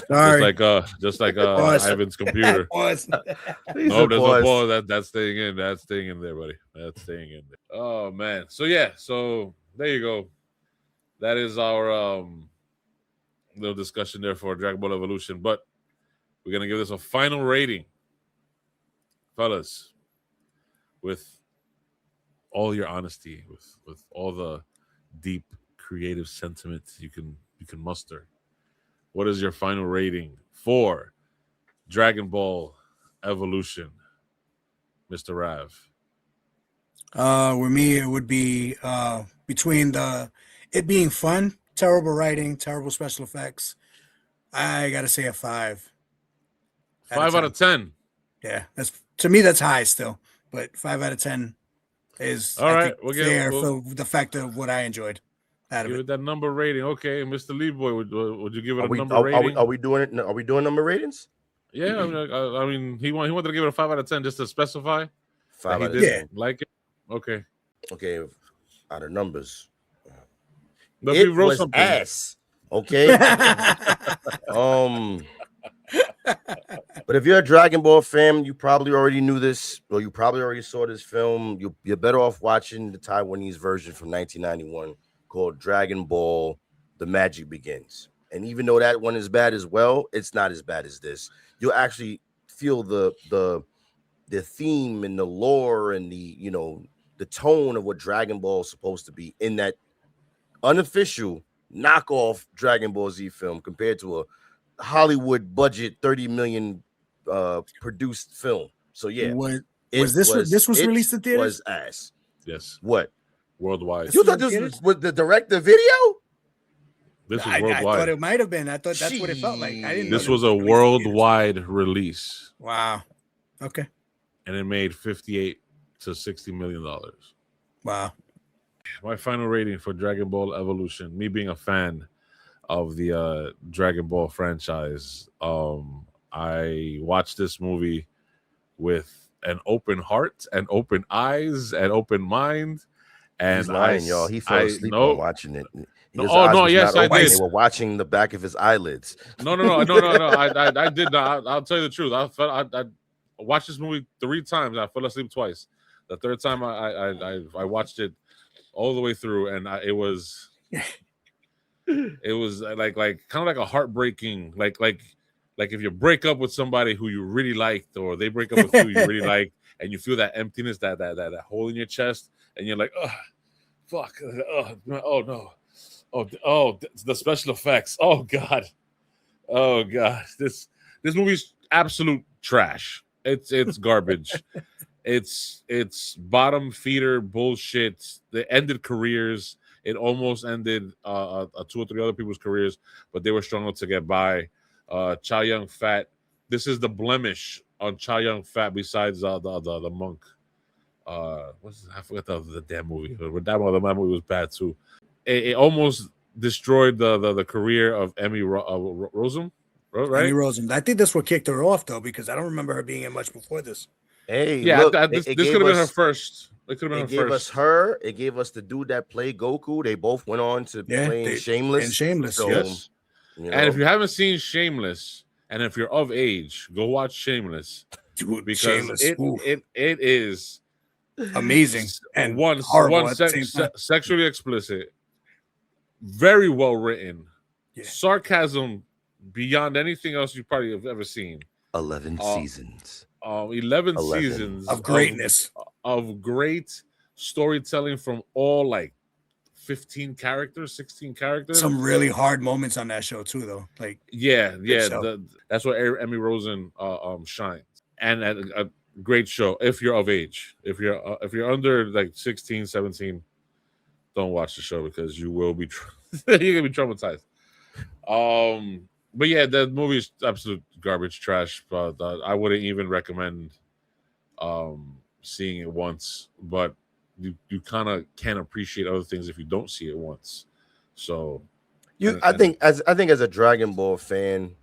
A: Sorry.
B: Just like Ivan's computer.
A: Pause.
B: No, there's no pause. That's staying in. That's staying in there, buddy. That's staying in there. Oh man. So yeah. So there you go. That is our little discussion there for Dragon Ball Evolution. But we're gonna give this a final rating, fellas. With all your honesty, with all the deep creative sentiments you can muster, what is your final rating for Dragon Ball Evolution, Mr. Rav?
A: With me, it would be between it being fun, terrible writing, terrible special effects. I gotta say a 5.
B: 5 out of 10.
A: Yeah, to me that's high still, but 5 out of 10 is
B: all right. We'll
A: fair for the fact of what I enjoyed out of
B: give
A: it.
B: it that number rating. Okay, Mr. Leeboy, would you give it a number rating?
C: Are we doing it? Are we doing number ratings?
B: Yeah, I mean, he wanted to give it a 5 out of 10 just to specify.
C: 5 out of
B: 10. Like it. Okay.
C: Okay. Out of numbers.
B: But
C: It
B: we wrote
C: was
B: something.
C: ass. Okay. But if you're a Dragon Ball fan, you probably already knew this, or you probably already saw this film. You're better off watching the Taiwanese version from 1991 called Dragon Ball: The Magic Begins. And even though that one is bad as well, it's not as bad as this. You'll actually feel the theme and the lore and the tone of what Dragon Ball is supposed to be in that unofficial knockoff Dragon Ball Z film compared to a Hollywood budget 30 million produced film. So yeah,
A: this was released in theaters?
C: Was ass.
B: Yes.
C: What?
B: Worldwide.
C: You thought this was the director video?
B: This was worldwide.
A: I thought it might have been. I thought that's what it felt like. I didn't.
B: This was a worldwide release.
A: Wow. Okay.
B: And it made $58 to $60 million.
A: Wow.
B: My final rating for Dragon Ball Evolution, me being a fan of the Dragon Ball franchise, I watched this movie with an open heart and open eyes and open mind. And
C: he's lying, y'all. He fell asleep while watching it.
B: Yes, I did.
C: They were watching the back of his eyelids.
B: No. I did not. I'll tell you the truth. I watched this movie 3 times. I fell asleep twice. The third time I watched it all the way through, and it was like kind of like a heartbreaking, like if you break up with somebody who you really liked, or they break up with you really liked, and you feel that emptiness, that hole in your chest, and you're like, oh, fuck, oh no, oh, the special effects, oh god, this movie's absolute trash. It's garbage. It's bottom feeder bullshit. They ended careers. It almost ended 2 or 3 other people's careers, but they were struggling to get by. Cha Young Fat. This is the blemish on Cha Young Fat besides the monk. I forgot the damn movie. But that movie was bad too. It almost destroyed the career of Emmy Rossum. Right?
A: Emmy Rossum. I think that's what kicked her off though, because I don't remember her being in much before this.
C: Hey,
B: yeah,
C: look,
B: this could have been her first. It could have been her first.
C: It gave us the dude that played Goku. They both went on to play Shameless.
A: And Shameless,
C: so,
B: yes. And if you haven't seen Shameless, and if you're of age, go watch Shameless.
A: Dude,
B: because
A: Shameless,
B: it is
A: amazing and
B: sexually explicit, very well written, sarcasm beyond anything else you probably have ever seen.
C: 11 seasons.
B: 11 seasons
A: of greatness,
B: of great storytelling from all like 15 characters, 16 characters.
A: Some really hard moments on that show too, though. Like
B: that's where Emmy Rossum shines, and a great show. If you're of age, if you're under like 16, 17, don't watch the show because you will be you're gonna be traumatized. But yeah, the movie is absolute garbage trash. But I wouldn't even recommend seeing it once. But you kind of can't appreciate other things if you don't see it once. So
C: I think as a Dragon Ball fan,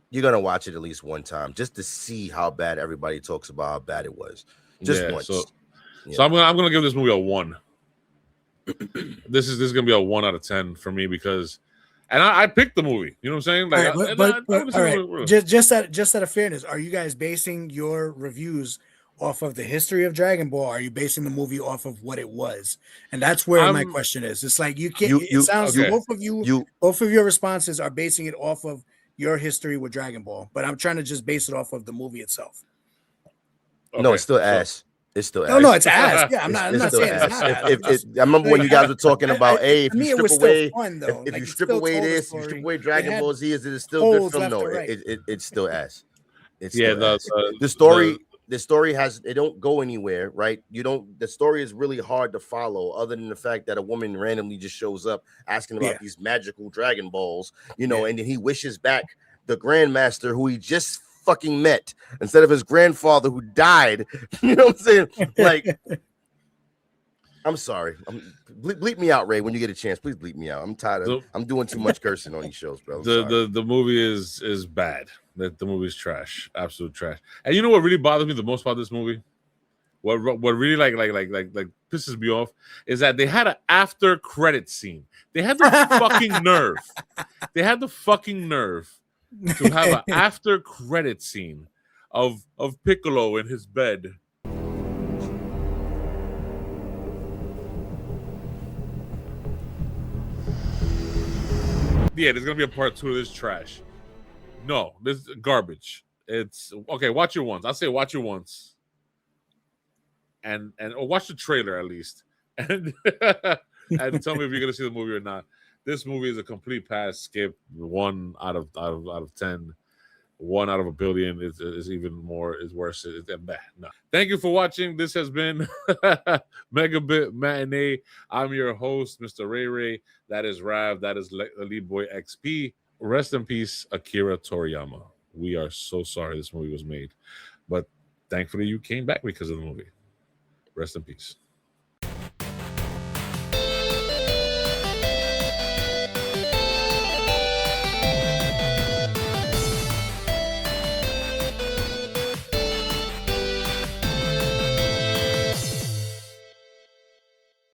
C: you're gonna watch it at least one time just to see how bad everybody talks about how bad it was. Just once.
B: So I'm gonna give this movie a 1. This is gonna be a 1 out of 10 for me because, and I picked the movie. You know what I'm saying? Like,
A: all right, just out of fairness, are you guys basing your reviews off of the history of Dragon Ball? Or are you basing the movie off of what it was? And that's where my question is. It's like you can't. It sounds both of your responses are basing it off of your history with Dragon Ball, but I'm trying to just base it off of the movie itself.
C: No, it's still ass. It's still ass.
A: No, it's ass. Yeah, I'm not saying it's not ass.
C: I remember when you guys were talking about, if you strip away, if
A: like,
C: you strip away this, you strip away Dragon Ball Z, is it still good film? No, it's still ass. It's still ass. The story has, it don't go anywhere, right? The story is really hard to follow, other than the fact that a woman randomly just shows up asking about these magical Dragon Balls, and then he wishes back the Grandmaster who he just fucking met instead of his grandfather who died. You know what I'm saying? Like, I'm sorry. Bleep me out, Ray, when you get a chance. Please bleep me out. I'm tired of I'm doing too much cursing on these shows, bro.
B: The movie is bad. The movie's trash, absolute trash. And you know what really bothers me the most about this movie? What really like pisses me off is that they had an after credit scene. They had the fucking nerve. They had the fucking nerve to have an after credit scene of Piccolo in his bed. Yeah, there's gonna be a part 2 of this trash. No, this is garbage. It's okay. Watch it once. I'll say watch it once, and or watch the trailer at least, and and tell me if you're gonna see the movie or not. This movie is a complete pass, skip. 1 out of 10. 1 out of a billion is even more. Is worse. No. Thank you for watching. This has been Megabit Matinee. I'm your host, Mr. Ray. That is Rav. That is Elite Boy XP. Rest in peace, Akira Toriyama. We are so sorry this movie was made, but thankfully you came back because of the movie. Rest in peace.